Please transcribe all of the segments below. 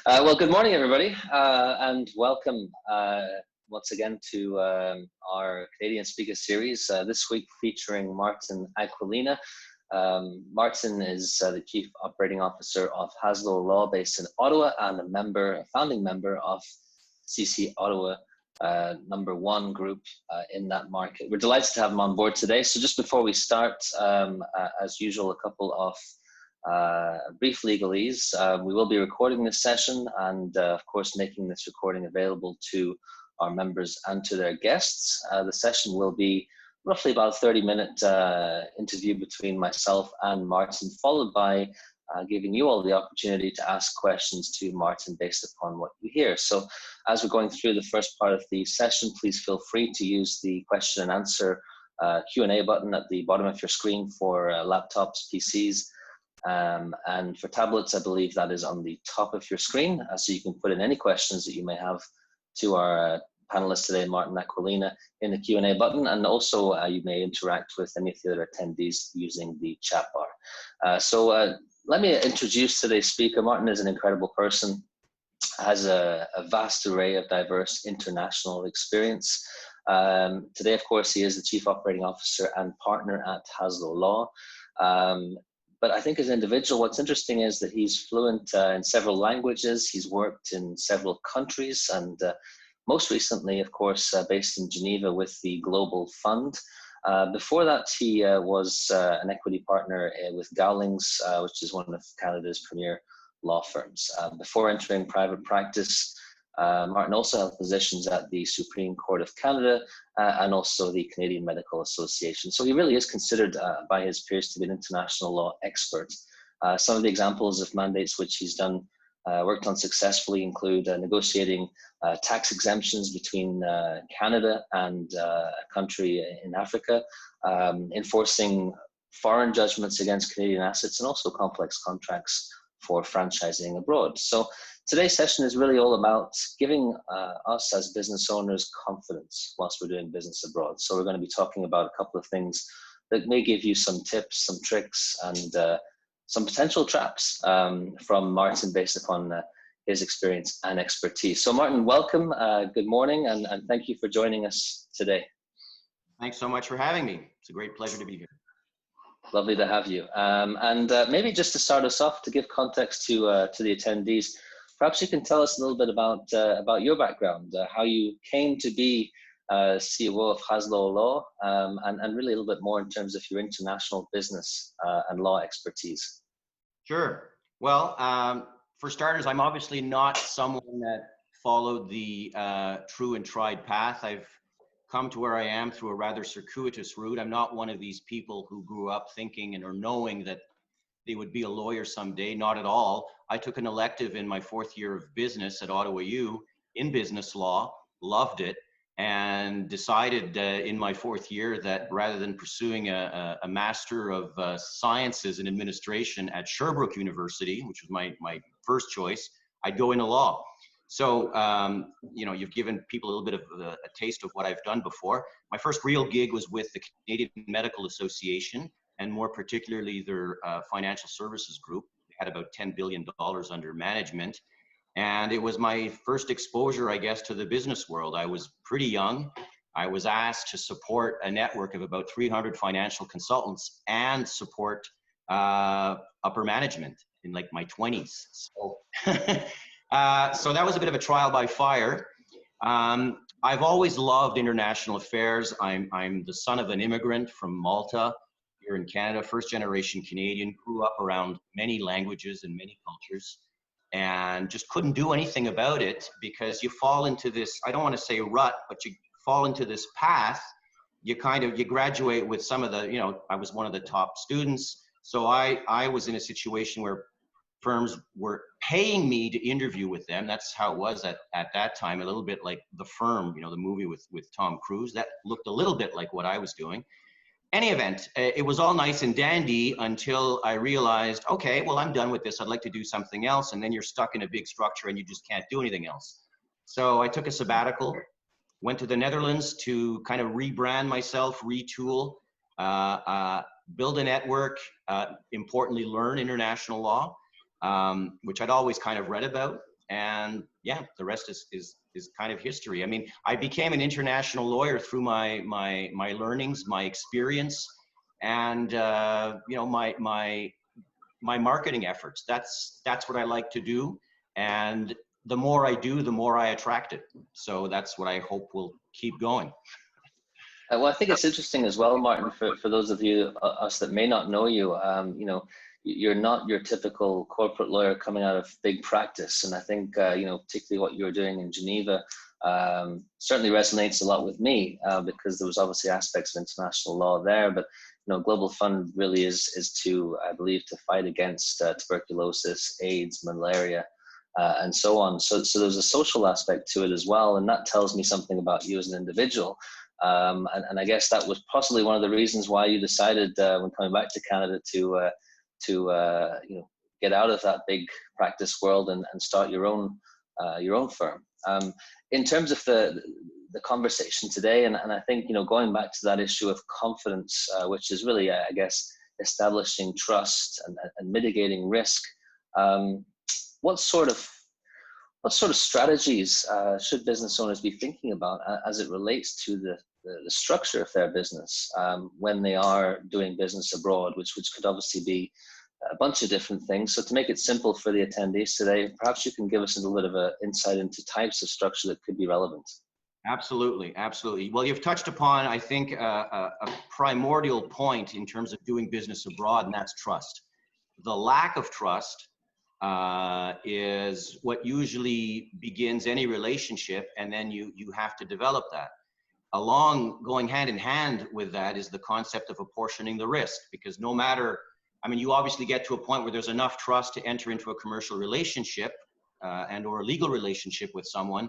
Well, good morning, everybody, and welcome once again to our Canadian Speaker Series, this week featuring Martin Aquilina. Martin is the Chief Operating Officer of Haslow Law based in Ottawa and a founding member of CC Ottawa #1 group in that market. We're delighted to have him on board today. So just before we start, as usual, a couple of brief legalese. We will be recording this session and of course making this recording available to our members and to their guests. The session will be roughly about a 30-minute interview between myself and Martin, followed by giving you all the opportunity to ask questions to Martin based upon what you hear. So as we're going through the first part of the session, please feel free to use the question and answer Q&A button at the bottom of your screen for laptops, PCs, and for tablets, I believe that is on the top of your screen, so you can put in any questions that you may have to our panelist today, Martin Aquilina, in the Q&A button, and also you may interact with any of the other attendees using the chat bar. So let me introduce today's speaker. Martin is an incredible person, has a vast array of diverse international experience. Today, of course, he is the Chief Operating Officer and partner at Haslow Law. But I think as an individual, what's interesting is that he's fluent in several languages. He's worked in several countries and most recently, of course, based in Geneva with the Global Fund. Before that, he was an equity partner with Gowlings, which is one of Canada's premier law firms. Before entering private practice, Martin also held positions at the Supreme Court of Canada and also the Canadian Medical Association. So he really is considered by his peers to be an international law expert. Some of the examples of mandates which he's worked on successfully include negotiating tax exemptions between Canada and a country in Africa, enforcing foreign judgments against Canadian assets, and also complex contracts for franchising abroad. So today's session is really all about giving us as business owners confidence whilst we're doing business abroad. So we're going to be talking about a couple of things that may give you some tips, some tricks, and some potential traps from Martin based upon his experience and expertise. So Martin, welcome, good morning, and thank you for joining us today. Thanks so much for having me. It's a great pleasure to be here. Lovely to have you. And maybe just to start us off, to give context to the attendees, perhaps you can tell us a little bit about your background, how you came to be CEO of Haslow Law, and really a little bit more in terms of your international business and law expertise. Sure. Well, for starters, I'm obviously not someone that followed the true and tried path. I've come to where I am through a rather circuitous route. I'm not one of these people who grew up thinking or knowing that they would be a lawyer someday. Not at all. I took an elective in my 4th year of business at Ottawa U in business law, loved it, and decided in my 4th year that rather than pursuing a Master of Sciences in Administration at Sherbrooke University, which was my first choice, I'd go into law. So, you know, you've given people a little bit of a taste of what I've done before. My first real gig was with the Canadian Medical Association, and more particularly their financial services group. They had about $10 billion under management. And it was my first exposure, I guess, to the business world. I was pretty young. I was asked to support a network of about 300 financial consultants and support upper management in like my 20s. So, so that was a bit of a trial by fire. I've always loved international affairs. I'm the son of an immigrant from Malta here in Canada, first generation Canadian, grew up around many languages and many cultures, and just couldn't do anything about it because you fall into this, I don't want to say rut, but you fall into this path. You graduate with some of the, you know, I was one of the top students. So I was in a situation where firms were paying me to interview with them. That's how it was at that time, a little bit like The Firm, you know, the movie with Tom Cruise. That looked a little bit like what I was doing. Any event, it was all nice and dandy until I realized, okay, well, I'm done with this. I'd like to do something else. And then you're stuck in a big structure and you just can't do anything else. So I took a sabbatical, went to the Netherlands to kind of rebrand myself, retool, build a network, importantly, learn international law, which I'd always kind of read about. And yeah, the rest is kind of history. I mean, I became an international lawyer through my learnings, my experience, and you know, my marketing efforts. That's what I like to do, and the more I do, the more I attract it. So that's what I hope will keep going. Well, I think it's interesting as well, Martin, for those of you, us that may not know you, you know, you're not your typical corporate lawyer coming out of big practice. And I think, you know, particularly what you're doing in Geneva certainly resonates a lot with me because there was obviously aspects of international law there. But, you know, Global Fund really is to, I believe, to fight against tuberculosis, AIDS, malaria, and so on. So there's a social aspect to it as well. And that tells me something about you as an individual. And I guess that was possibly one of the reasons why you decided when coming back to Canada to you know, get out of that big practice world and start your own firm. In terms of the conversation today, and I think, you know, going back to that issue of confidence, which is really, I guess, establishing trust and mitigating risk. What sort of strategies should business owners be thinking about as it relates to the structure of their business when they are doing business abroad, which could obviously be a bunch of different things. So to make it simple for the attendees today, perhaps you can give us a little bit of an insight into types of structure that could be relevant. Absolutely, absolutely. Well, you've touched upon, I think, a primordial point in terms of doing business abroad, and that's trust. The lack of trust is what usually begins any relationship, and then you have to develop that. Going hand in hand with that is the concept of apportioning the risk, because no matter, I mean, you obviously get to a point where there's enough trust to enter into a commercial relationship and or a legal relationship with someone.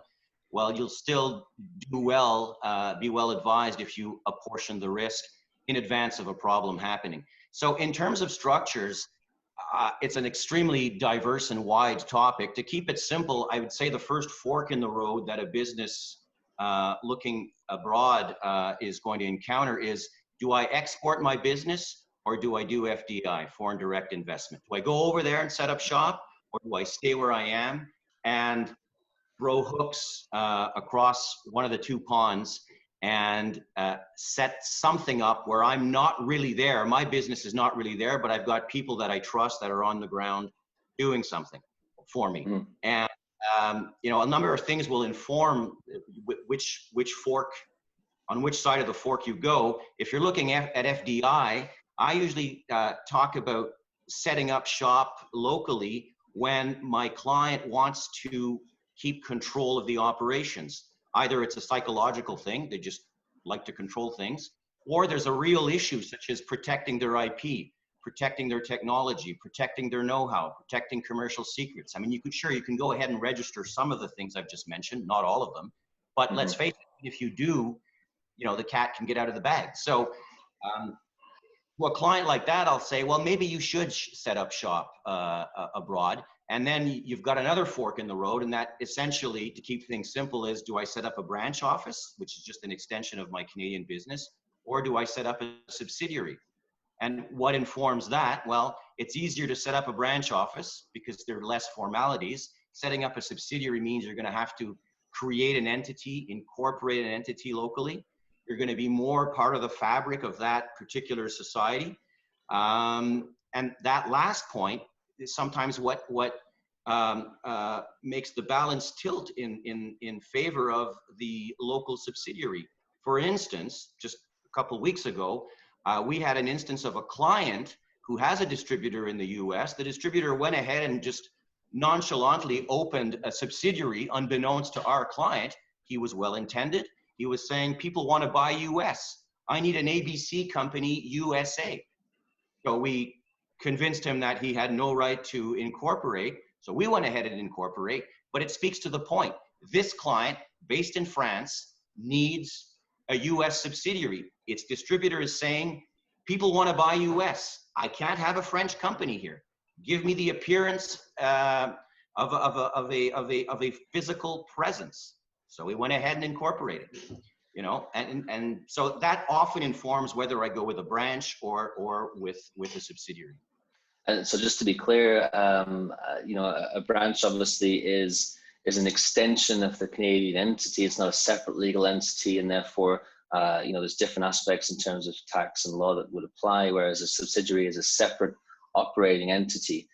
Well, you'll still do well, be well advised if you apportion the risk in advance of a problem happening. So in terms of structures, it's an extremely diverse and wide topic. To keep it simple, I would say the first fork in the road that a business looking abroad is going to encounter is, do I export my business or do I do FDI, foreign direct investment? Do I go over there and set up shop, or do I stay where I am and throw hooks across one of the two ponds and set something up where I'm not really there? My business is not really there, but I've got people that I trust that are on the ground doing something for me. Mm-hmm. And you know, a number of things will inform which fork, on which side of the fork you go. If you're looking at FDI, I usually talk about setting up shop locally when my client wants to keep control of the operations. Either it's a psychological thing, they just like to control things, or there's a real issue such as protecting their IP, protecting their technology, protecting their know-how, protecting commercial secrets. I mean, you can go ahead and register some of the things I've just mentioned, not all of them, but mm-hmm. Let's face it, if you do, you know, the cat can get out of the bag. So to a client like that, I'll say, well, maybe you should set up shop abroad. And then you've got another fork in the road, and that essentially, to keep things simple, is, do I set up a branch office, which is just an extension of my Canadian business, or do I set up a subsidiary? And what informs that? Well, it's easier to set up a branch office because there are less formalities. Setting up a subsidiary means you're going to have to create an entity, incorporate an entity locally. You're going to be more part of the fabric of that particular society. And that last point is sometimes what makes the balance tilt in favor of the local subsidiary. For instance, just a couple of weeks ago, we had an instance of a client who has a distributor in the US. The distributor went ahead and just nonchalantly opened a subsidiary unbeknownst to our client. He was well-intended. He was saying, people want to buy US. I need an ABC company, USA. So we convinced him that he had no right to incorporate. So we went ahead and incorporate, but it speaks to the point. This client, based in France, needs a US subsidiary. Its distributor is saying, people want to buy US. I can't have a French company here. Give me the appearance of a physical presence. So we went ahead and incorporated, you know, and so that often informs whether I go with a branch or with a subsidiary. And so just to be clear, a branch obviously is an extension of the Canadian entity. It's not a separate legal entity, and therefore, there's different aspects in terms of tax and law that would apply, whereas a subsidiary is a separate operating entity,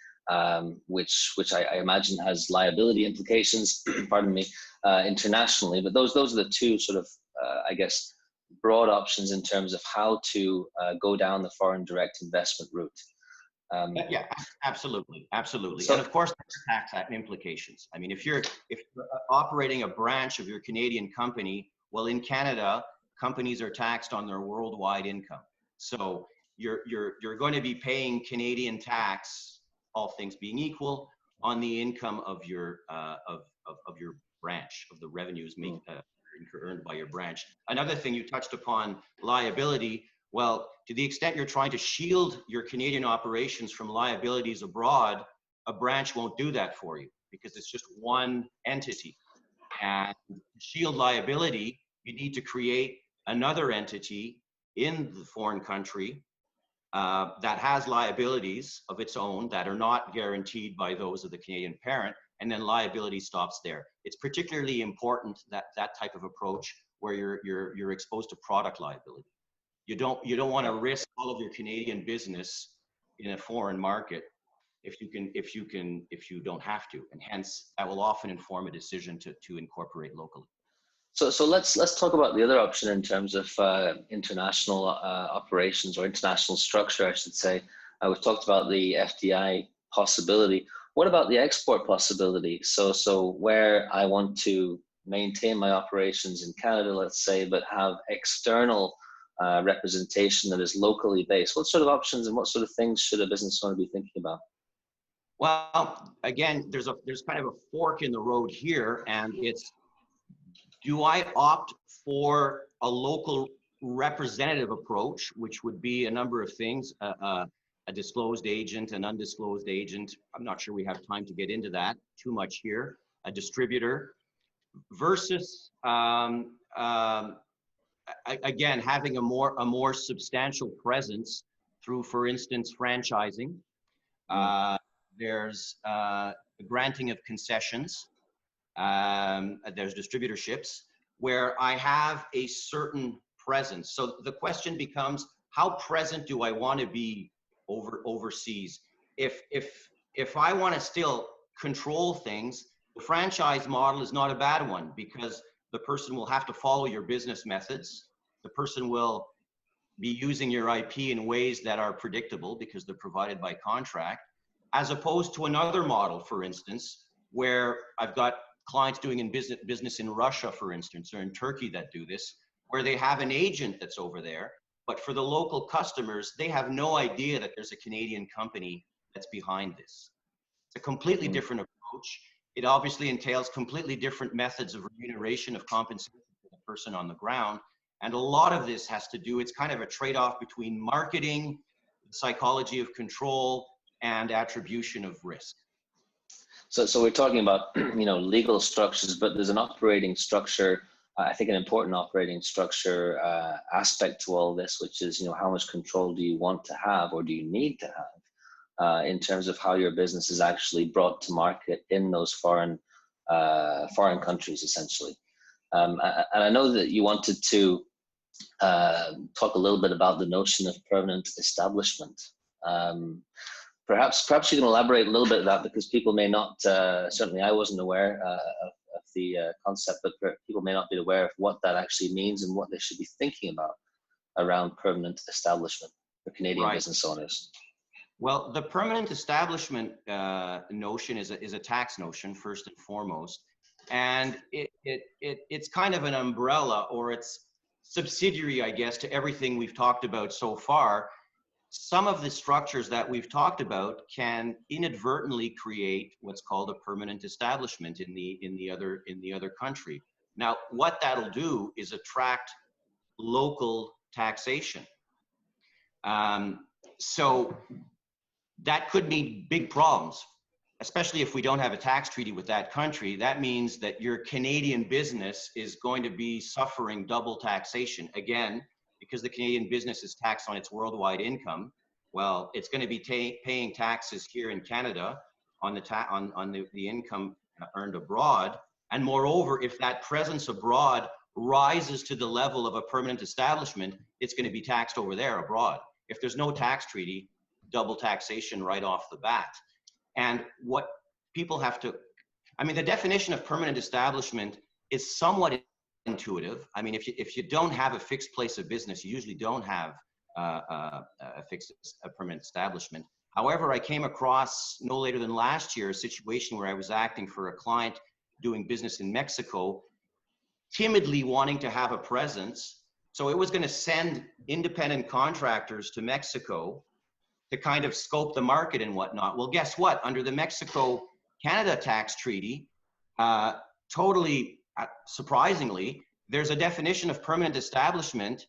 which I imagine has liability implications, pardon me, internationally. But those are the two sort of, I guess, broad options in terms of how to go down the foreign direct investment route. Yeah, absolutely, absolutely. So, and of course, there's tax implications. I mean, if you're operating a branch of your Canadian company, well, in Canada, companies are taxed on their worldwide income. So you're going to be paying Canadian tax, all things being equal, on the income of your your branch, of the revenues earned by your branch. Another thing you touched upon, liability. Well, to the extent you're trying to shield your Canadian operations from liabilities abroad, a branch won't do that for you because it's just one entity. And to shield liability, you need to create another entity in the foreign country that has liabilities of its own that are not guaranteed by those of the Canadian parent, and then liability stops there. It's particularly important that type of approach where you're exposed to product liability. You don't want to risk all of your Canadian business in a foreign market if you don't have to, and hence that will often inform a decision to incorporate locally. So let's talk about the other option in terms of international operations, or international structure, I should say. We've talked about the FDI possibility. What about the export possibility? So where I want to maintain my operations in Canada, let's say, but have external representation that is locally based. What sort of options and what sort of things should a business owner be thinking about? Well, again, there's kind of a fork in the road here, and it's, do I opt for a local representative approach, which would be a number of things, a disclosed agent, an undisclosed agent. I'm not sure we have time to get into that too much here. A distributor versus again, having a more substantial presence through, for instance, franchising. There's the granting of concessions. There's distributorships where I have a certain presence. So the question becomes, how present do I want to be overseas? If I want to still control things, the franchise model is not a bad one, because the person will have to follow your business methods. The person will be using your IP in ways that are predictable because they're provided by contract, as opposed to another model, for instance, where I've got clients doing business in Russia, for instance, or in Turkey that do this, where they have an agent that's over there, but for the local customers, they have no idea that there's a Canadian company that's behind this. It's a completely different approach. It obviously entails completely different methods of remuneration, of compensation for the person on the ground. And a lot of this has to do, it's kind of a trade-off between marketing, psychology of control, and attribution of risk. So we're talking about legal structures, but there's an operating structure, I think an important operating structure aspect to all this, which is how much control do you want to have, or do you need to have, in terms of how your business is actually brought to market in those foreign countries, essentially. And I know that you wanted to talk a little bit about the notion of permanent establishment. Perhaps you can elaborate a little bit of that, because people may not, certainly I wasn't aware of the concept, but people may not be aware of what that actually means and what they should be thinking about around permanent establishment for Canadian business owners. Well, the permanent establishment notion is a tax notion, first and foremost, and it's kind of an umbrella, or it's subsidiary, I guess, to everything we've talked about so far. Some of the structures that we've talked about can inadvertently create what's called a permanent establishment in the other country. Now, what that'll do is attract local taxation. So that could mean big problems, especially if we don't have a tax treaty with that country. That means that your Canadian business is going to be suffering double taxation, again, because the Canadian business is taxed on its worldwide income. Well, it's going to be paying taxes here in Canada on the income earned abroad. And moreover, if that presence abroad rises to the level of a permanent establishment, it's going to be taxed over there abroad. If there's no tax treaty, double taxation right off the bat. And what people have to, I mean, the definition of permanent establishment is somewhat intuitive. I mean, if you don't have a fixed place of business, you usually don't have a permanent establishment. However, I came across no later than last year a situation where I was acting for a client doing business in Mexico, timidly wanting to have a presence. So it was going to send independent contractors to Mexico to kind of scope the market and whatnot. Well, guess what? Under the Mexico-Canada tax treaty, totally surprisingly, there's a definition of permanent establishment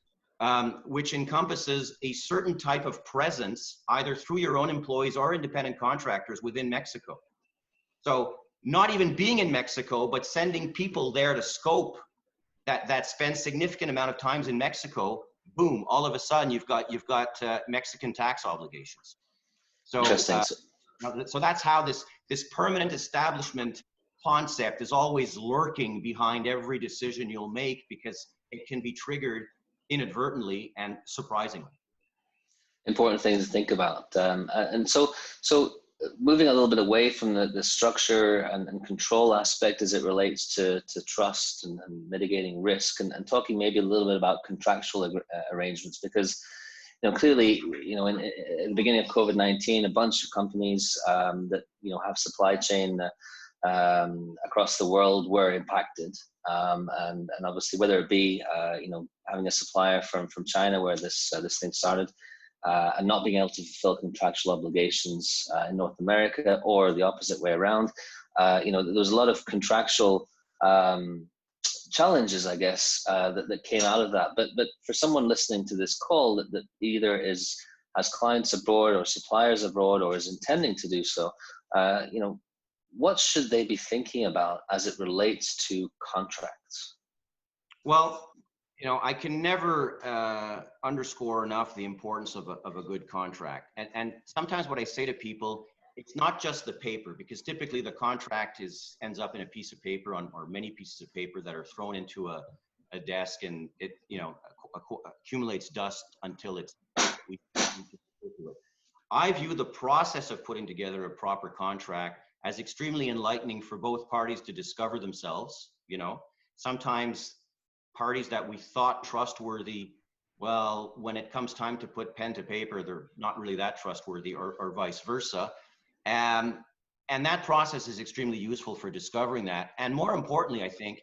which encompasses a certain type of presence, either through your own employees or independent contractors within Mexico. So not even being in Mexico, but sending people there to scope that spend significant amount of times in Mexico, boom, all of a sudden you've got Mexican tax obligations. So, Interesting. So that's how this permanent establishment concept is always lurking behind every decision you'll make, because it can be triggered inadvertently and surprisingly. Important things to think about. And so moving a little bit away from the structure and control aspect as it relates to trust and mitigating risk, and talking maybe a little bit about contractual arrangements, because clearly, in the beginning of COVID-19, a bunch of companies that have supply chain across the world were impacted, and obviously whether it be having a supplier from China where this thing started, and not being able to fulfill contractual obligations in North America, or the opposite way around. There was a lot of contractual challenges, I guess, that came out of that. But for someone listening to this call that either has clients abroad or suppliers abroad, or is intending to do so, what should they be thinking about as it relates to contracts? Well, I can never underscore enough the importance of a good contract. And sometimes what I say to people, it's not just the paper, because typically the contract ends up in a piece of paper or many pieces of paper that are thrown into a desk, and it accumulates dust until it's. I view the process of putting together a proper contract as extremely enlightening for both parties to discover themselves. Sometimes parties that we thought trustworthy, well, when it comes time to put pen to paper, they're not really that trustworthy, or vice versa. And that process is extremely useful for discovering that. And more importantly, I think,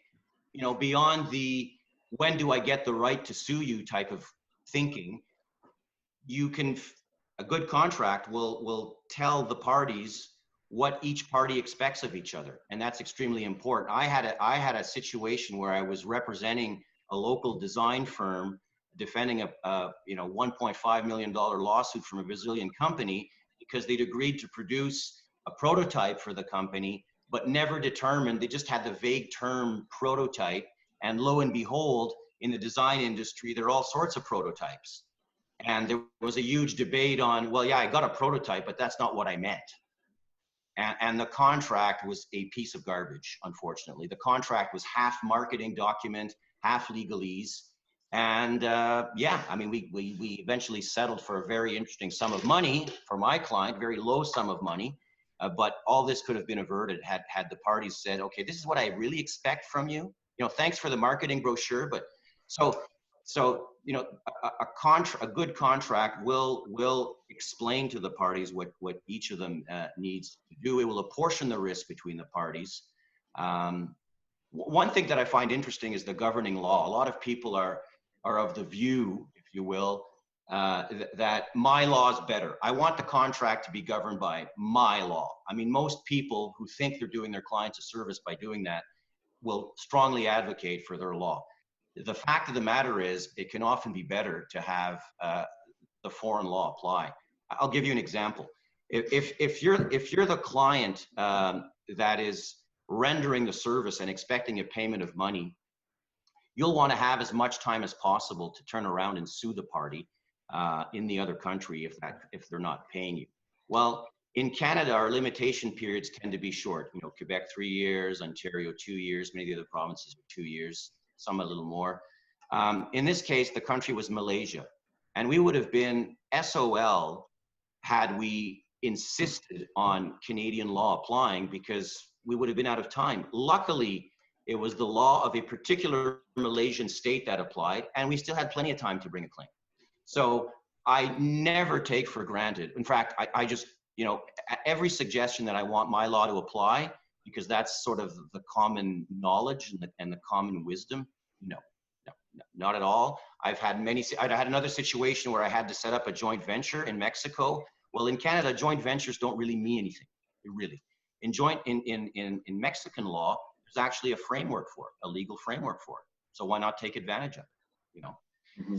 beyond the when do I get the right to sue you type of thinking, a good contract will tell the parties what each party expects of each other, and that's extremely important. I had a situation where I was representing a local design firm defending a $1.5 million lawsuit from a Brazilian company, because they'd agreed to produce a prototype for the company, but never determined. They just had the vague term prototype, and lo and behold, in the design industry, there are all sorts of prototypes. And there was a huge debate on, well, yeah, I got a prototype, but that's not what I meant. And the contract was a piece of garbage, unfortunately. The contract was half marketing document, half legalese. And yeah, I mean, we eventually settled for a very interesting sum of money for my client, very low sum of money. But all this could have been averted had the parties said, okay, this is what I really expect from you. Thanks for the marketing brochure. But so a good contract will explain to the parties what each of them needs to do. It will apportion the risk between the parties. One thing that I find interesting is the governing law. A lot of people are of the view, if you will, that my law is better. I want the contract to be governed by my law. I mean, most people who think they're doing their clients a service by doing that will strongly advocate for their law. The fact of the matter is, it can often be better to have the foreign law apply. I'll give you an example. If you're the client that is rendering the service and expecting a payment of money, you'll want to have as much time as possible to turn around and sue the party. in the other country if they're not paying you. Well, in Canada, our limitation periods tend to be short. You know, Quebec 3 years, Ontario 2 years, many of the other provinces are 2 years, some a little more. In this case, the country was Malaysia, and we would have been SOL had we insisted on Canadian law applying, because we would have been out of time. Luckily, it was the law of a particular Malaysian state that applied, and we still had plenty of time to bring a claim. So I never take for granted. In fact, I just, you know, every suggestion that I want my law to apply, because that's sort of the common knowledge and the common wisdom, no, not at all. I had another situation where I had to set up a joint venture in Mexico. Well, in Canada, joint ventures don't really mean anything. In Mexican law, there's actually a framework for it, a legal framework for it. So why not take advantage of it, you know? Mm-hmm.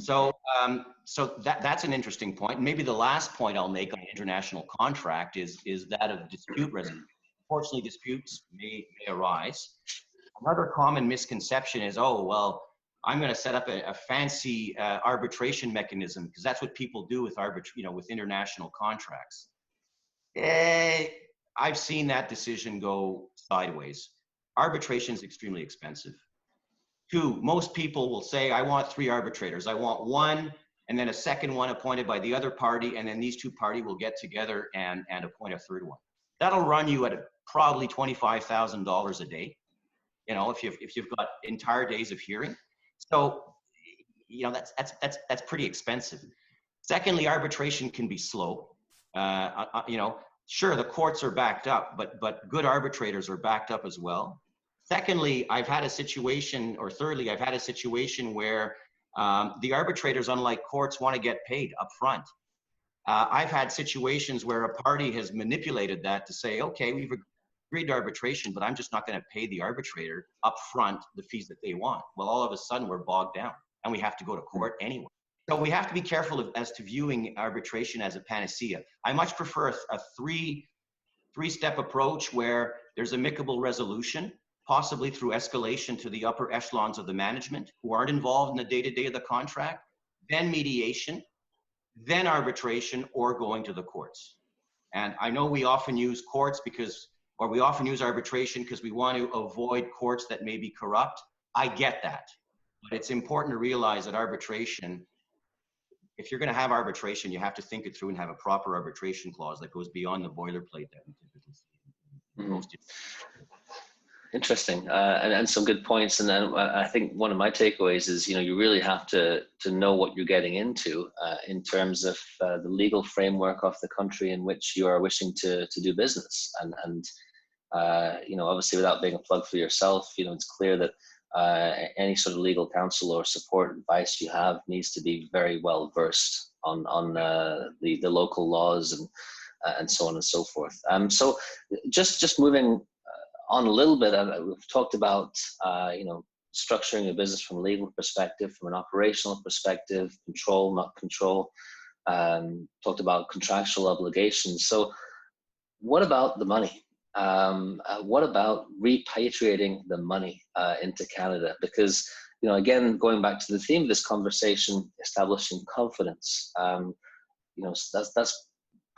So that's an interesting point. Maybe the last point I'll make on international contract is that of dispute resolution. Unfortunately, disputes may arise. Another common misconception is, oh, well, I'm going to set up a fancy arbitration mechanism, because that's what people do with with international contracts. I've seen that decision go sideways. Arbitration is extremely expensive. Two, most people will say, I want 3 arbitrators. I want one, and then a second one appointed by the other party, and then these 2 parties will get together and appoint a 3rd one. That'll run you at probably $25,000 a day, you know, if you've got entire days of hearing. So, you know, that's pretty expensive. Secondly, arbitration can be slow. You know, sure, the courts are backed up, but good arbitrators are backed up as well. Thirdly, I've had a situation where the arbitrators, unlike courts, want to get paid up front. I've had situations where a party has manipulated that to say, okay, we've agreed to arbitration, but I'm just not going to pay the arbitrator up front the fees that they want. Well, all of a sudden we're bogged down and we have to go to court anyway. So we have to be careful as to viewing arbitration as a panacea. I much prefer a three-step approach where there's amicable resolution, possibly through escalation to the upper echelons of the management who aren't involved in the day-to-day of the contract, then mediation, then arbitration, or going to the courts. And I know we often use we often use arbitration because we want to avoid courts that may be corrupt. I get that. But it's important to realize that arbitration, if you're going to have arbitration, you have to think it through and have a proper arbitration clause that goes beyond the boilerplate that we typically see in most. Interesting, and some good points. And then I think one of my takeaways is, you know, you really have to know what you're getting into in terms of the legal framework of the country in which you are wishing to do business. And you know, obviously, without being a plug for yourself, you know, it's clear that any sort of legal counsel or support advice you have needs to be very well versed on the local laws and so on and so forth. So just moving on a little bit, we've talked about you know, structuring a business from a legal perspective, from an operational perspective, control, not control. Talked about contractual obligations. So what about the money? What about repatriating the money into Canada? Because, you know, again, going back to the theme of this conversation, establishing confidence. You know, that's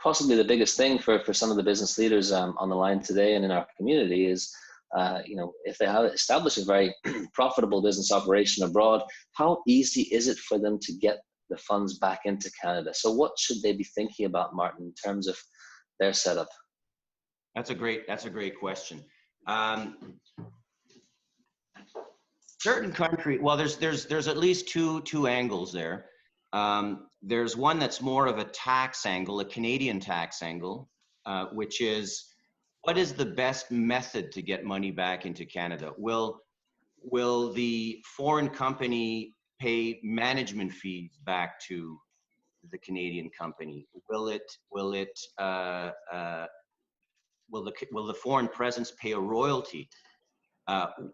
possibly the biggest thing for some of the business leaders on the line today and in our community is, you know, if they have established a very profitable business operation abroad, how easy is it for them to get the funds back into Canada? So what should they be thinking about, Martin, in terms of their setup? That's a great question. Certain country, well, there's at least two angles there. There's one that's more of a tax angle, a Canadian tax angle, which is, what is the best method to get money back into Canada? Will the foreign company pay management fees back to the Canadian company? Will the foreign presence pay a royalty?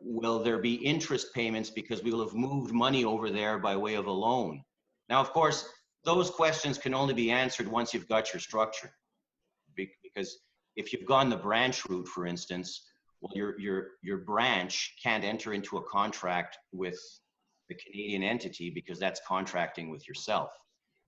Will there be interest payments because we will have moved money over there by way of a loan? Now, of course, those questions can only be answered once you've got your structure. Because if you've gone the branch route, for instance, well, your branch can't enter into a contract with the Canadian entity because that's contracting with yourself.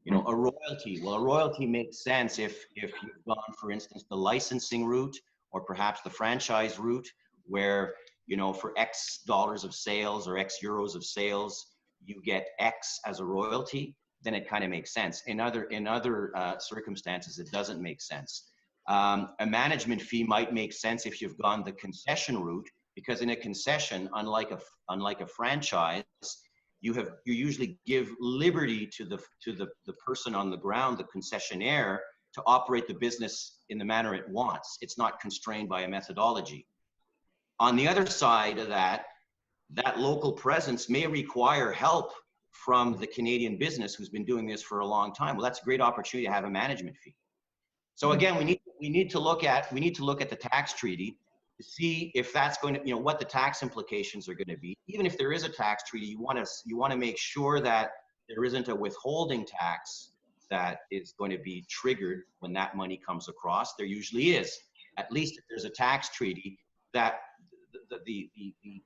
You know, a royalty. Well, a royalty makes sense if you've gone, for instance, the licensing route or perhaps the franchise route, where, you know, for X dollars of sales or X euros of sales, you get X as a royalty. Then it kind of makes sense. In other circumstances, it doesn't make sense. A management fee might make sense if you've gone the concession route, because in a concession, unlike a franchise, you usually give liberty to the person on the ground, the concessionaire, to operate the business in the manner it wants. It's not constrained by a methodology. On the other side of that, that local presence may require help from the Canadian business who's been doing this for a long time. Well, that's a great opportunity to have a management fee. So again, we need to look at the tax treaty to see if that's going to, you know, what the tax implications are going to be. Even if there is a tax treaty, you want to make sure that there isn't a withholding tax that is going to be triggered when that money comes across. There usually is. At least if there's a tax treaty, that the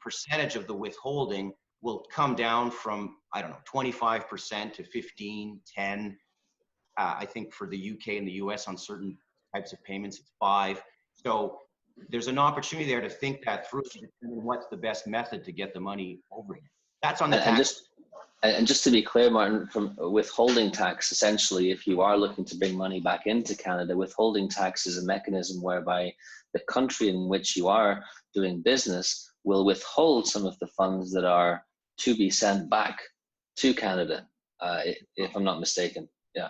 percentage of the withholding will come down from, I don't know, 25% to 15, 10. I think for the UK and the US on certain types of payments, it's 5. So there's an opportunity there to think that through to determine what's the best method to get the money over here. That's on the tax. And just to be clear, Martin, from withholding tax, essentially, if you are looking to bring money back into Canada, withholding tax is a mechanism whereby the country in which you are doing business will withhold some of the funds that are to be sent back to Canada, if I'm not mistaken. Yeah.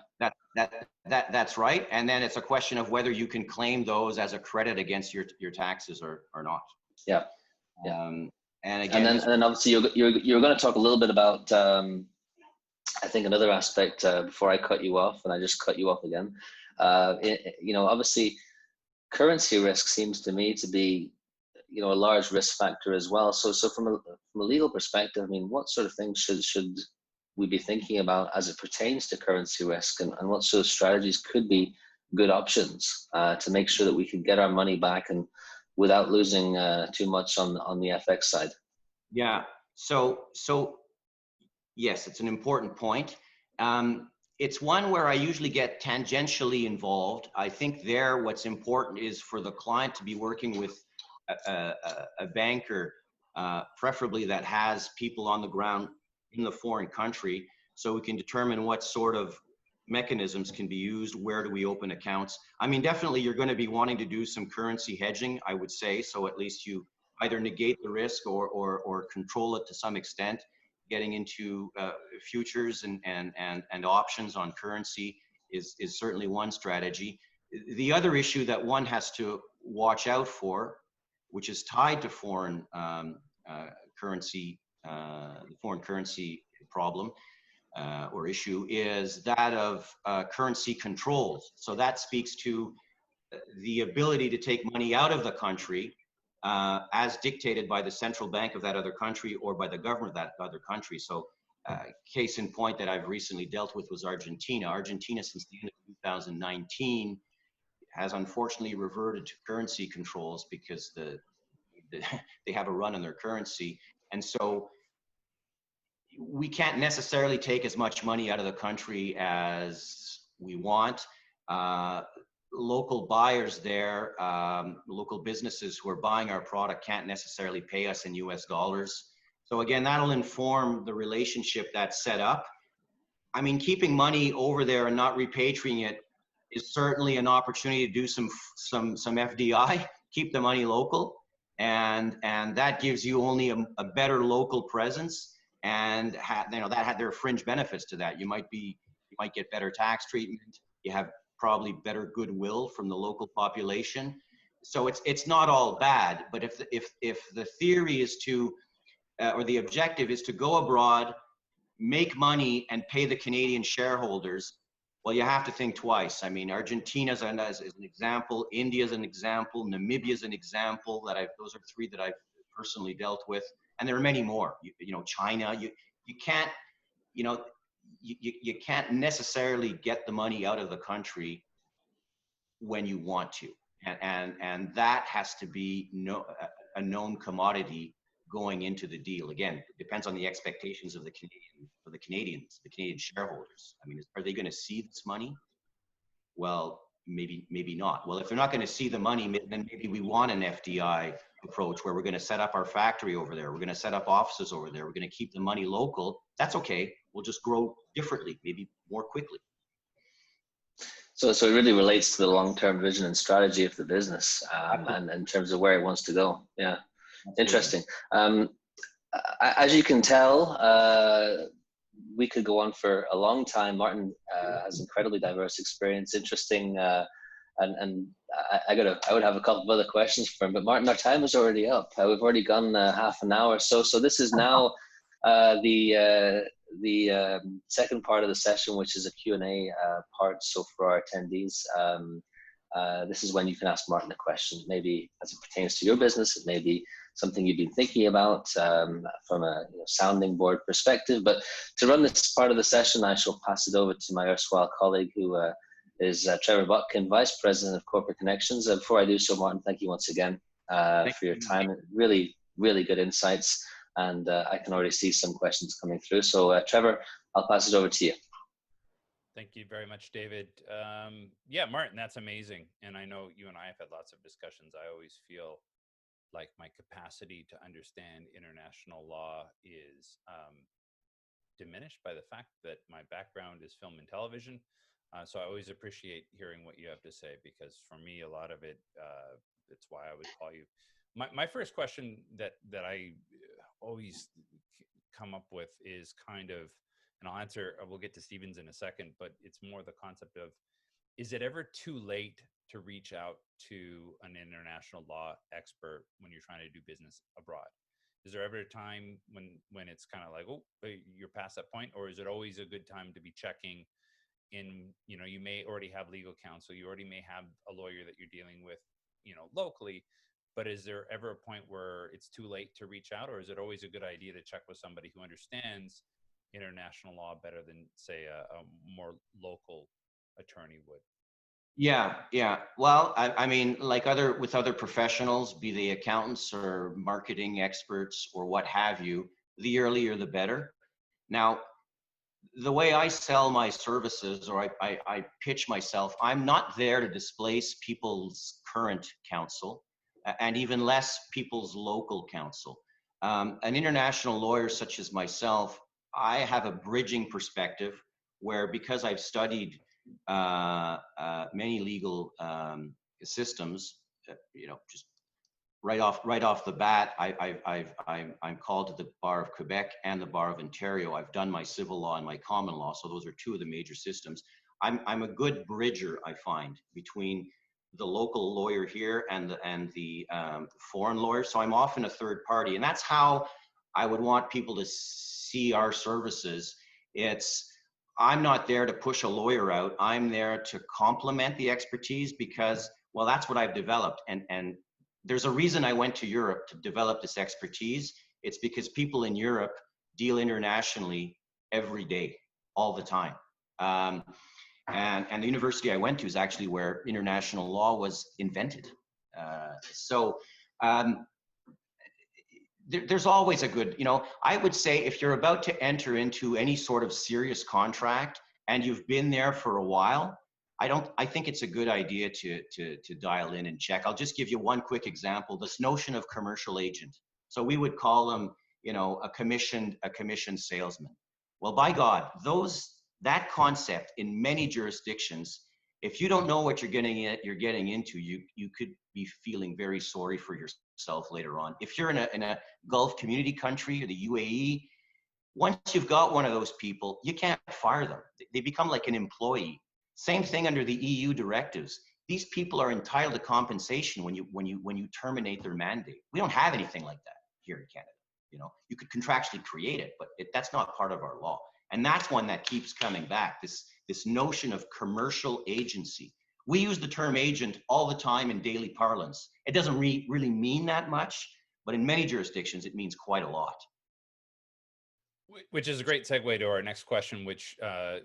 That's right. And then it's a question of whether you can claim those as a credit against your taxes or not. Yeah. Yeah. And again, and then obviously you're going to talk a little bit about I think another aspect before I cut you off, and I just cut you off again. You know, obviously currency risk seems to me to be, you know, a large risk factor as well. So from a legal perspective, I mean, what sort of things should we be thinking about as it pertains to currency risk, and what sort of strategies could be good options to make sure that we can get our money back and without losing too much on the FX side? Yeah. So yes, it's an important point. It's one where I usually get tangentially involved. I think there, what's important is for the client to be working with a banker, preferably that has people on the ground in the foreign country, so we can determine what sort of mechanisms can be used, where do we open accounts. I mean, definitely you're going to be wanting to do some currency hedging, I would say, so at least you either negate the risk or control it to some extent. Getting into futures and options on currency is certainly one strategy. The other issue that one has to watch out for, which is tied to foreign currency, the foreign currency problem or issue, is that of currency controls. So that speaks to the ability to take money out of the country as dictated by the central bank of that other country or by the government of that other country. So case in point that I've recently dealt with was Argentina. Argentina, since the end of 2019, has unfortunately reverted to currency controls because they have a run on their currency. And so we can't necessarily take as much money out of the country as we want. Local buyers there, local businesses who are buying our product can't necessarily pay us in US dollars. So again, that'll inform the relationship that's set up. I mean, keeping money over there and not repatriating it is certainly an opportunity to do some FDI, keep the money local, and that gives you only a better local presence. And that there are fringe benefits to that. You might get better tax treatment. You have probably better goodwill from the local population. So it's not all bad. But if the theory is to, or the objective is to go abroad, make money, and pay the Canadian shareholders, well, you have to think twice. I mean, Argentina is an example. India is an example. Namibia is an example. Those are 3 that I've personally dealt with. And there are many more. You know, China. You can't, you know, you can't necessarily get the money out of the country when you want to, and that has to be a known commodity going into the deal. Again, it depends on the expectations of the Canadians, the Canadian shareholders. I mean, are they going to see this money? Well, maybe not. Well, if they're not going to see the money, then maybe we want an FDI approach where we're going to set up our factory over there. We're going to set up offices over there. We're going to keep the money local. That's okay. We'll just grow differently, maybe more quickly. So it really relates to the long-term vision and strategy of the business, and in terms of where it wants to go. Yeah, absolutely. Interesting. As you can tell, we could go on for a long time. Martin has incredibly diverse experience, interesting, and I would have a couple of other questions for him. But Martin, our time is already up. We've already gone half an hour. So this is now the second part of the session, which is a Q&A part. So for our attendees, this is when you can ask Martin a question, maybe as it pertains to your business. It may be something you've been thinking about from a sounding board perspective. But to run this part of the session, I shall pass it over to my erstwhile colleague, who is Trevor Butkin, Vice President of Corporate Connections. Before I do so, Martin, thank you once again for your time. Really, really good insights. And I can already see some questions coming through. So Trevor, I'll pass it over to you. Thank you very much, David. Yeah, Martin, that's amazing. And I know you and I have had lots of discussions. I always feel like my capacity to understand international law is diminished by the fact that my background is film and television. So I always appreciate hearing what you have to say, because for me, a lot of it, it's why I would call you. My first question that I always come up with is kind of, and I'll answer, we'll get to Stevens in a second, but it's more the concept of, is it ever too late to reach out to an international law expert when you're trying to do business abroad? Is there ever a time when it's kind of like, oh, you're past that point? Or is it always a good time to be checking in? You may already have legal counsel, you already may have a lawyer that you're dealing with, locally, but is there ever a point where it's too late to reach out? Or is it always a good idea to check with somebody who understands international law better than, say, a more local attorney would? Yeah. Well, I mean, like with other professionals, be they accountants or marketing experts or what have you, the earlier the better. Now, the way I sell my services, or I pitch myself, I'm not there to displace people's current counsel, and even less people's local counsel. An international lawyer such as myself, I have a bridging perspective where, because I've studied many legal systems, just right off the bat, I'm called to the Bar of Quebec and the Bar of Ontario. I've done my civil law and my common law, so those are two of the major systems. I'm a good bridger, I find, between the local lawyer here and the foreign lawyer. So I'm often a third party, and that's how I would want people to see our services. I'm not there to push a lawyer out. I'm there to complement the expertise, because, well, that's what I've developed. And there's a reason I went to Europe to develop this expertise. It's because people in Europe deal internationally every day, all the time. And the university I went to is actually where international law was invented. There's always a good, I would say, if you're about to enter into any sort of serious contract and you've been there for a while, I think it's a good idea to dial in and check. I'll just give you one quick example. This notion of commercial agent. So we would call them, a commissioned salesman. Well, by God, that concept in many jurisdictions, if you don't know what you're getting into, you could be feeling very sorry for yourself later on. If you're in a Gulf community country or the UAE, once you've got one of those people, you can't fire them. They become like an employee. Same thing under the EU directives. These people are entitled to compensation when you terminate their mandate. We don't have anything like that here in Canada. You could contractually create it, but that's not part of our law. And that's one that keeps coming back, this notion of commercial agency. We use the term agent all the time in daily parlance. It doesn't really mean that much, but in many jurisdictions, it means quite a lot. Which is a great segue to our next question, which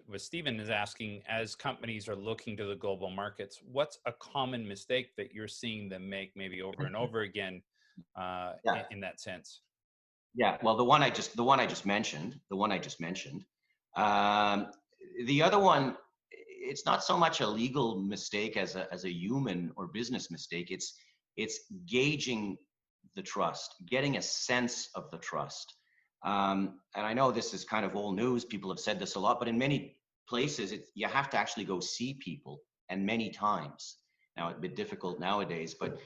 was Stephen is asking, as companies are looking to the global markets, what's a common mistake that you're seeing them make maybe over and over again in that sense? Yeah, well, the one I just mentioned, Um, the other one, it's not so much a legal mistake as a human or business mistake. It's gauging the trust, getting a sense of the trust. And I know this is kind of old news. People have said this a lot, but in many places, you have to actually go see people, and many times. Now, it's a bit difficult nowadays, but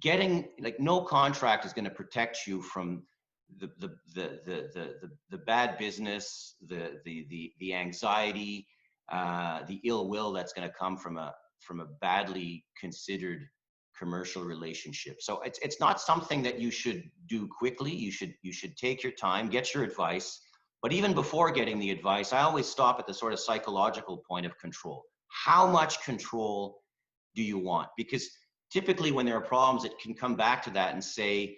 getting, like, no contract is going to protect you from the bad business, the anxiety, the ill will that's going to come from a badly considered commercial relationship. So it's not something that you should do quickly. You should take your time, get your advice. But even before getting the advice, I always stop at the sort of psychological point of control. How much control do you want? Because typically when there are problems, it can come back to that and say,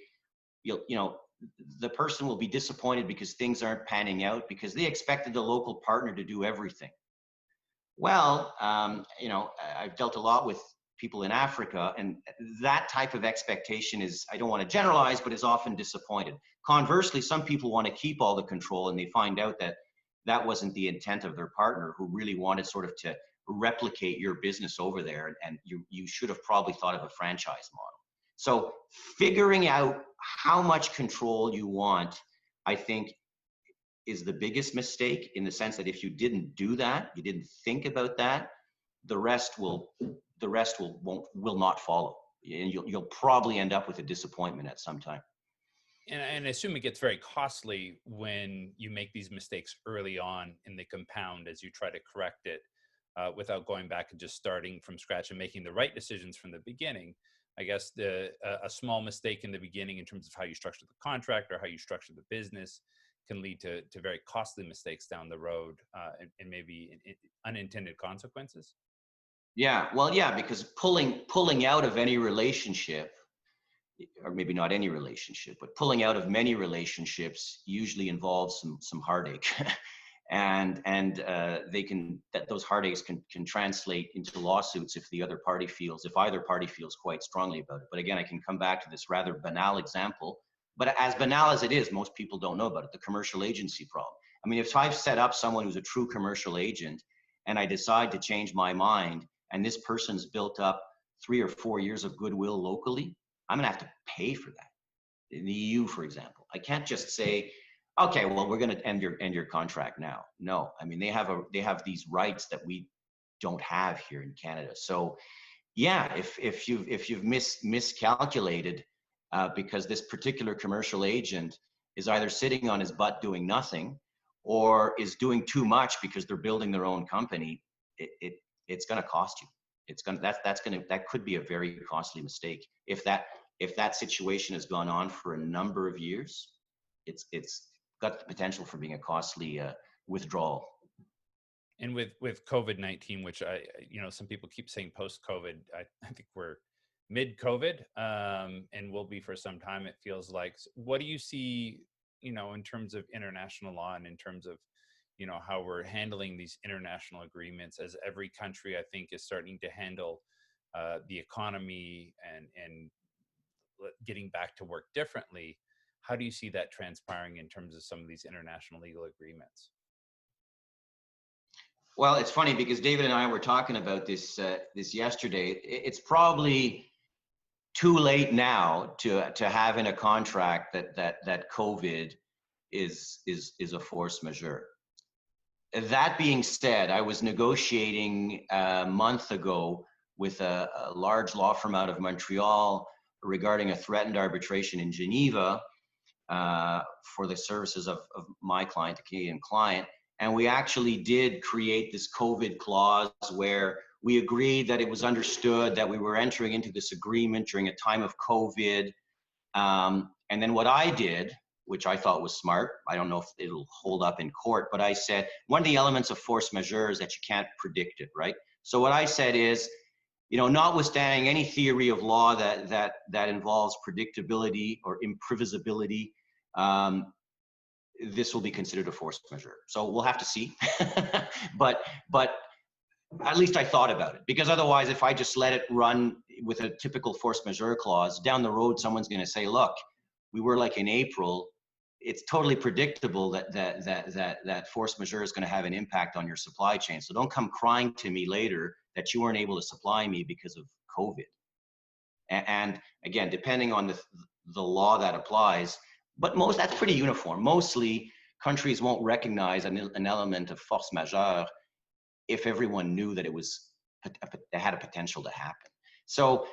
you know, the person will be disappointed because things aren't panning out because they expected the local partner to do everything. Well, you know, I've dealt a lot with people in Africa, and that type of expectation is, I don't want to generalize, but is often disappointed. Conversely, some people want to keep all the control, and they find out that that wasn't the intent of their partner, who really wanted sort of to replicate your business over there, and you should have probably thought of a franchise model. So figuring out how much control you want, I think, is the biggest mistake, in the sense that if you didn't do that, you didn't think about that, the rest will not follow, and you'll probably end up with a disappointment at some time. And I assume it gets very costly when you make these mistakes early on, and they compound as you try to correct it, without going back and just starting from scratch and making the right decisions from the beginning. I guess a small mistake in the beginning in terms of how you structure the contract or how you structure the business can lead to very costly mistakes down the road, and maybe unintended consequences. Yeah, well, yeah, because pulling out of any relationship, or maybe not any relationship, but pulling out of many relationships usually involves some heartache, and those heartaches can translate into lawsuits if either party feels quite strongly about it. But again, I can come back to this rather banal example, but as banal as it is, most people don't know about it: the commercial agency problem. I mean, if I've set up someone who's a true commercial agent, and I decide to change my mind, and this person's built up 3 or 4 years of goodwill locally, I'm gonna have to pay for that. In the EU, for example, I can't just say, okay, well, we're gonna end your contract now. No, I mean, they have these rights that we don't have here in Canada. So yeah, if you've miscalculated, because this particular commercial agent is either sitting on his butt doing nothing, or is doing too much because they're building their own company, it's going to cost you. That could be a very costly mistake. If that situation has gone on for a number of years, it's got the potential for being a costly withdrawal. And with COVID-19, which some people keep saying post-COVID, I think we're mid-COVID, and will be for some time, it feels like. What do you see, in terms of international law, and in terms of, how we're handling these international agreements, as every country, I think, is starting to handle the economy and getting back to work differently? How do you see that transpiring in terms of some of these international legal agreements? Well, it's funny because David and I were talking about this yesterday. It's probably too late now to have in a contract that COVID is a force majeure. That being said, I was negotiating a month ago with a large law firm out of Montreal regarding a threatened arbitration in Geneva, for the services of my client, the Canadian client. And we actually did create this COVID clause where we agreed that it was understood that we were entering into this agreement during a time of COVID. And then what I did, which I thought was smart, I don't know if it'll hold up in court, but I said, one of the elements of force majeure is that you can't predict it, right? So what I said is, notwithstanding any theory of law that involves predictability or improvisability, this will be considered a force majeure. So we'll have to see. but at least I thought about it, because otherwise, if I just let it run with a typical force majeure clause, down the road, someone's going to say, look, we were like in April, it's totally predictable that force majeure is going to have an impact on your supply chain. So don't come crying to me later that you weren't able to supply me because of COVID. And again, depending on the law that applies, but that's pretty uniform. Mostly countries won't recognize an element of force majeure if everyone knew that it had a potential to happen. So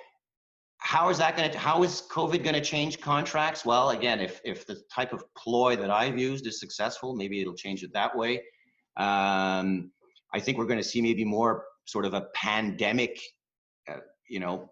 how is COVID going to change contracts? Well, again, if the type of ploy that I've used is successful, maybe it'll change it that way. I think we're going to see maybe more sort of a pandemic,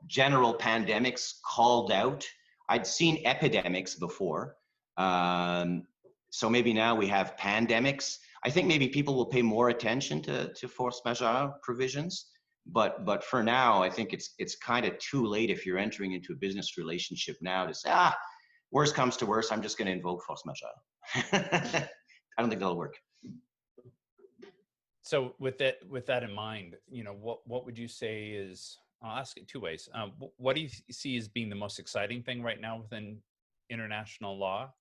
general pandemics called out. I'd seen epidemics before. So maybe now we have pandemics. I think maybe people will pay more attention to force majeure provisions. But for now, I think it's kind of too late if you're entering into a business relationship now to say, worst comes to worst, I'm just going to invoke force majeure. I don't think that'll work. So with that in mind, what would you say is, I'll ask it two ways. What do you see as being the most exciting thing right now within international law?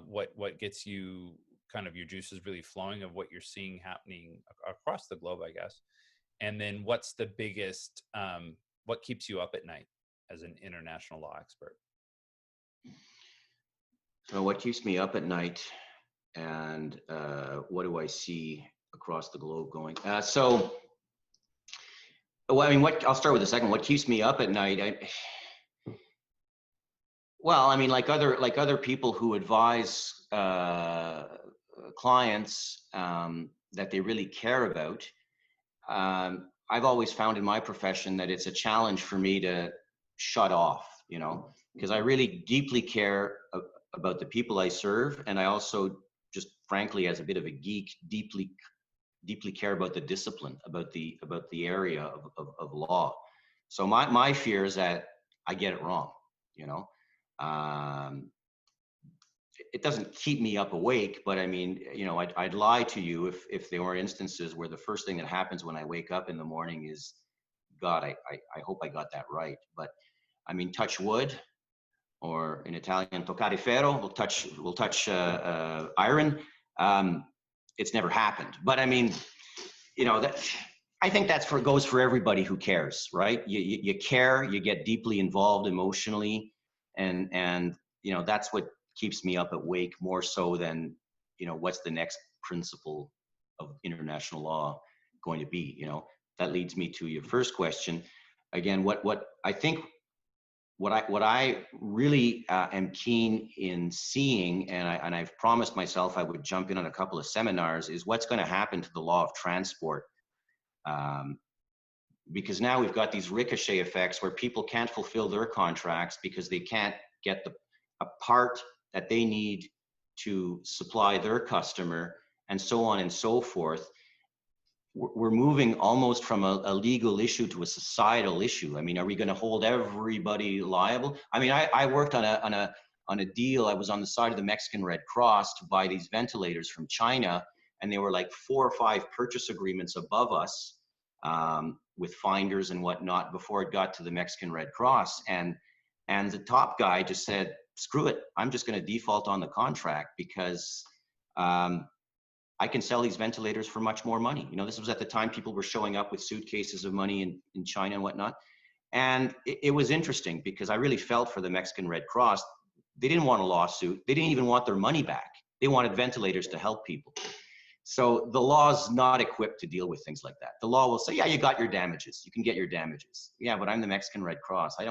What gets you kind of your juices really flowing of what you're seeing happening across the globe, I guess? And then what's the biggest, what keeps you up at night as an international law expert? So what keeps me up at night, and what do I see across the globe going? I'll start with the second. What keeps me up at night? Like other people who advise clients that they really care about. I've always found in my profession that it's a challenge for me to shut off, because I really deeply care about the people I serve. And I also, just frankly, as a bit of a geek, deeply care about the discipline, about the area of law. So my fear is that I get it wrong, it doesn't keep me up awake, but I mean, I'd lie to you if there were instances where the first thing that happens when I wake up in the morning is, God, I hope I got that right. But I mean, touch wood, or in Italian, toccare ferro, we'll touch iron. It's never happened. But I mean, I think goes for everybody who cares, right? You care, you get deeply involved emotionally, and that's what keeps me up awake more so than what's the next principle of international law going to be. That leads me to your first question. Again, what I really am keen in seeing, and I've promised myself I would jump in on a couple of seminars, is what's going to happen to the law of transport. Because now we've got these ricochet effects where people can't fulfill their contracts because they can't get a part that they need to supply their customer, and so on and so forth. We're moving almost from a legal issue to a societal issue. I mean, are we going to hold everybody liable? I mean, I worked on a deal. I was on the side of the Mexican Red Cross to buy these ventilators from China, and they were like 4 or 5 purchase agreements above us, with finders and whatnot, before it got to the Mexican Red Cross. And the top guy just said, screw it, I'm just going to default on the contract because I can sell these ventilators for much more money. This was at the time people were showing up with suitcases of money in China and whatnot. And it was interesting because I really felt for the Mexican Red Cross. They didn't want a lawsuit. They didn't even want their money back. They wanted ventilators to help people. So the law's not equipped to deal with things like that. The law will say, yeah, you got your damages. You can get your damages. Yeah, but I'm the Mexican Red Cross. I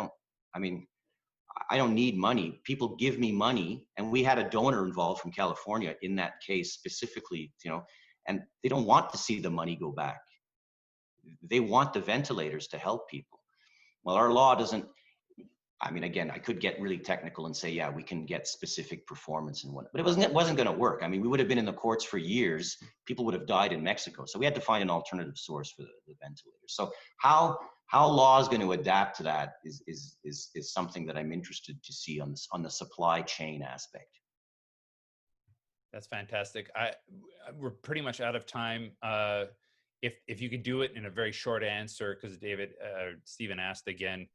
don't need money. People give me money, and we had a donor involved from California in that case specifically, and they don't want to see the money go back. They want the ventilators to help people. Well, our law doesn't. Again, I could get really technical and say, yeah, we can get specific performance and whatnot, but it wasn't going to work. I mean, we would have been in the courts for years. People would have died in Mexico. So we had to find an alternative source for the ventilators. So how law is going to adapt to that is something that I'm interested to see on the supply chain aspect. That's fantastic. We're pretty much out of time. If you could do it in a very short answer, because Stephen asked again,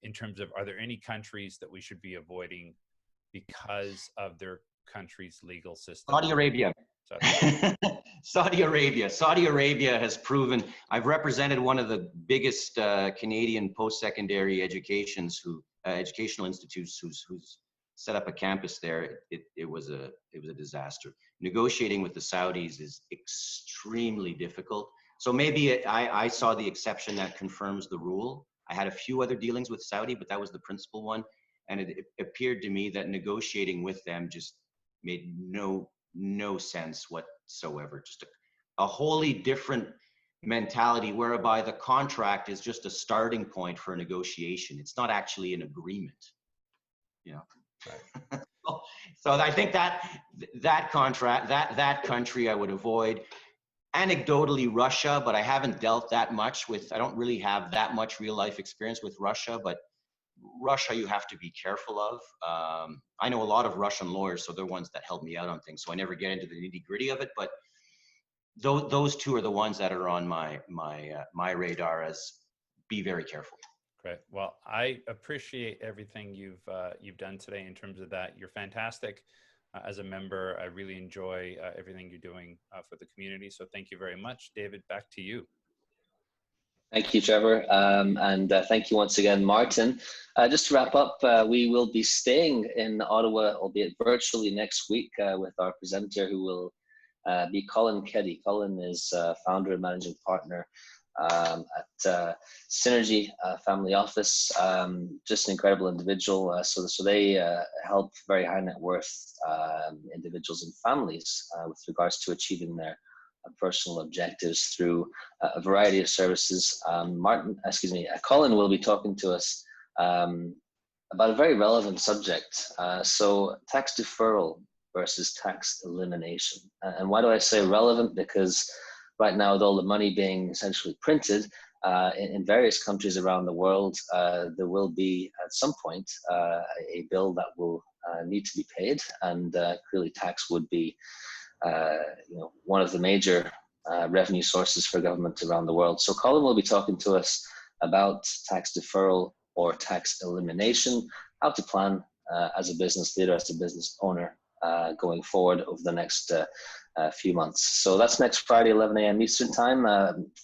in terms of, are there any countries that we should be avoiding, because of their country's legal system? Saudi Arabia. Saudi Arabia. Saudi Arabia has proven. I've represented one of the biggest Canadian post-secondary educational institutes who's set up a campus there. It was a disaster. Negotiating with the Saudis is extremely difficult. So maybe I saw the exception that confirms the rule. I had a few other dealings with Saudi, but that was the principal one. And it appeared to me that negotiating with them just made no sense whatsoever. Just a wholly different mentality, whereby the contract is just a starting point for a negotiation. It's not actually an agreement, you know. Right. So I think that contract, that country I would avoid. Anecdotally, Russia, but I haven't dealt that much with. I don't really have that much real life experience with Russia, but Russia, you have to be careful of. I know a lot of Russian lawyers, so they're ones that help me out on things. So I never get into the nitty gritty of it, but those two are the ones that are on my radar as be very careful. Great. Well, I appreciate everything you've done today in terms of that. You're fantastic as a member. I really enjoy everything you're doing for the community. So thank you very much. David, back to you. Thank you, Trevor. And thank you once again, Martin. Just to wrap up, we will be staying in Ottawa, albeit virtually, next week with our presenter, who will be Colin Keddy. Colin is founder and managing partner at Synergy Family Office. Just an incredible individual. So they help very high net worth individuals and families with regards to achieving their personal objectives through a variety of services. Colin will be talking to us about a very relevant subject. So tax deferral versus tax elimination. And why do I say relevant? Because right now, with all the money being essentially printed in various countries around the world, there will be at some point a bill that will need to be paid, and clearly tax would be one of the major revenue sources for government around the world. So Colin will be talking to us about tax deferral or tax elimination, how to plan as a business leader, as a business owner going forward over the next few months. So that's next Friday, 11 a.m. Eastern time.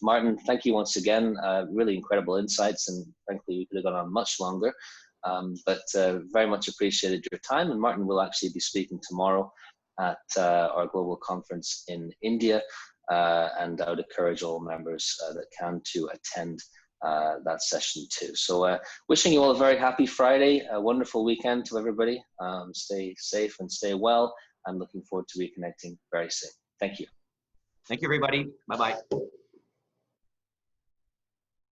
Martin, thank you once again. Really incredible insights, and frankly, we could have gone on much longer, but very much appreciated your time. And Martin will actually be speaking tomorrow at our global conference in India, and I would encourage all members that can to attend that session too. So wishing you all a very happy Friday, a wonderful weekend to everybody. Stay safe and stay well. I'm looking forward to reconnecting very soon. Thank you. Thank you, everybody. Bye-bye.